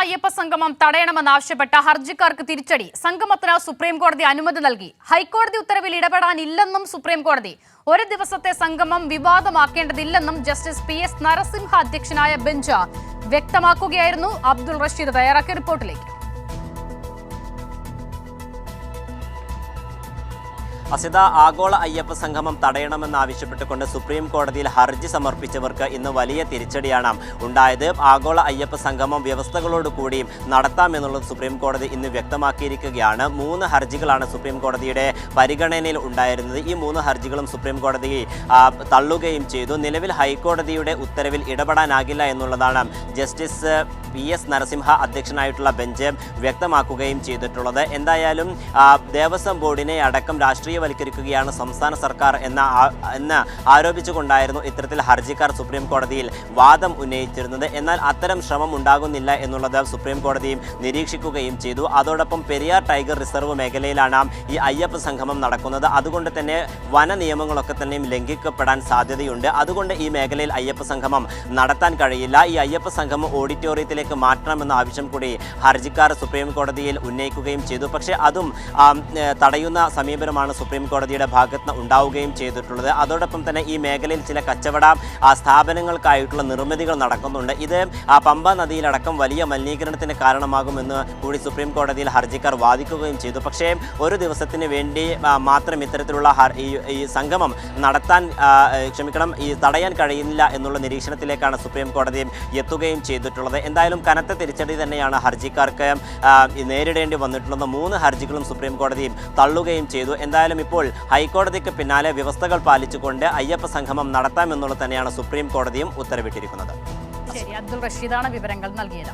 അയ്യപ്പ സംഗമം തടയണമെന്നാവശ്യപ്പെട്ട ഹർജിക്കാർക്ക് തിരിച്ചടി. സംഗമത്തിന് സുപ്രീംകോടതി അനുമതി നൽകി. ഹൈക്കോടതി ഉത്തരവിൽ ഇടപെടാനില്ലെന്നും സുപ്രീംകോടതി. ഒരു ദിവസത്തെ സംഗമം വിവാദമാക്കേണ്ടതില്ലെന്നും ജസ്റ്റിസ് PS നരസിംഹ അധ്യക്ഷനായ ബെഞ്ച് വ്യക്തമാക്കുകയായിരുന്നു. അബ്ദുൾ റഷീദ് തയ്യാറാക്കിയ റിപ്പോർട്ടിലേക്ക്. അസിത, ആഗോള അയ്യപ്പ സംഗമം തടയണമെന്നാവശ്യപ്പെട്ടുകൊണ്ട് സുപ്രീം കോടതിയിൽ ഹർജി സമർപ്പിച്ചവർക്ക് ഇന്ന് വലിയ തിരിച്ചടിയാണ് ഉണ്ടായത്. ആഗോള അയ്യപ്പ സംഗമം വ്യവസ്ഥകളോടുകൂടി നടത്താമെന്നുള്ളത് സുപ്രീം കോടതി ഇന്ന് വ്യക്തമാക്കിയിരിക്കുകയാണ്. 3 ഹർജികളാണ് സുപ്രീം കോടതിയുടെ പരിഗണനയിൽ ഉണ്ടായിരുന്നത്. ഈ 3 ഹർജികളും സുപ്രീം കോടതി തള്ളുകയും ചെയ്തു. നിലവിൽ ഹൈക്കോടതിയുടെ ഉത്തരവിൽ ഇടപെടാനാകില്ല എന്നുള്ളതാണ് ജസ്റ്റിസ് PS നരസിംഹ അധ്യക്ഷനായിട്ടുള്ള ബെഞ്ച് വ്യക്തമാക്കുകയും ചെയ്തിട്ടുള്ളത്. എന്തായാലും ദേവസ്വം ബോർഡിനെ അടക്കം രാഷ്ട്രീയവൽക്കരിക്കുകയാണ് സംസ്ഥാന സർക്കാർ എന്ന് ആരോപിച്ചുകൊണ്ടായിരുന്നു ഇത്തരത്തിൽ ഹർജിക്കാർ സുപ്രീം കോടതിയിൽ വാദം ഉന്നയിച്ചിരുന്നത്. എന്നാൽ അത്തരം ശ്രമം ഉണ്ടാകുന്നില്ല എന്നുള്ളത് സുപ്രീം കോടതിയും നിരീക്ഷിക്കുകയും ചെയ്തു. അതോടൊപ്പം പെരിയാർ ടൈഗർ റിസർവ് മേഖലയിലാണ് ഈ അയ്യപ്പ സംഗമം നടക്കുന്നത്. അതുകൊണ്ട് തന്നെ വന നിയമങ്ങളൊക്കെ തന്നെയും ലംഘിക്കപ്പെടാൻ സാധ്യതയുണ്ട്. അതുകൊണ്ട് ഈ മേഖലയിൽ അയ്യപ്പ സംഗമം നടത്താൻ കഴിയില്ല. ഈ അയ്യപ്പ സംഗമം ഓഡിറ്റോറിയത്തിലേക്ക് മാറ്റണമെന്ന ആവശ്യം കൂടി ഹർജിക്കാർ സുപ്രീം കോടതിയിൽ ഉന്നയിക്കുകയും ചെയ്തു. പക്ഷേ അതും തടയുന്ന സമീപനമാണ് സുപ്രീം കോടതിയുടെ ഭാഗത്ത് ഉണ്ടാവുകയും ചെയ്തിട്ടുള്ളത്. അതോടൊപ്പം തന്നെ ഈ മേഖലയിൽ ചില കച്ചവട സ്ഥാപനങ്ങൾക്കായിട്ടുള്ള നിർമ്മിതികൾ നടക്കുന്നുണ്ട്. ഇത് പമ്പ നദിയിലടക്കം വലിയ മലിനീകരണത്തിന് കാരണമാകുമെന്ന് കൂടി സുപ്രീം കോടതിയിൽ ഹർജിക്കാർ വാദിക്കുകയും ചെയ്തു. പക്ഷേ ഒരു ദിവസത്തിന് വേണ്ടി മാത്രം ഇത്തരത്തിലുള്ള ഈ സംഗമം തടയാൻ കഴിയില്ല എന്നുള്ള നിരീക്ഷണത്തിലേക്കാണ് സുപ്രീം കോടതി എത്തുകയും ചെയ്തിട്ടുള്ളത്. എന്തായാലും കനത്ത തിരിച്ചടി തന്നെയാണ് ഹർജിക്കാർക്ക് നേരിടേണ്ടി വന്നിട്ടുള്ളത്. 3 ഹർജികളും സുപ്രീം കോടതി തള്ളുകയും ചെയ്തു. എന്തായാലും ഇപ്പോൾ ഹൈക്കോടതിക്ക് പിന്നാലെ വ്യവസ്ഥകൾ പാലിച്ചുകൊണ്ട് അയ്യപ്പ സംഗമം നടത്താമെന്നുള്ളത് തന്നെയാണ് സുപ്രീം കോടതിയും ഉത്തരവിട്ടിരിക്കുന്നത്. ശരി, അബ്ദുൾ റഷീദാണ് വിവരങ്ങൾ നൽകിയത്.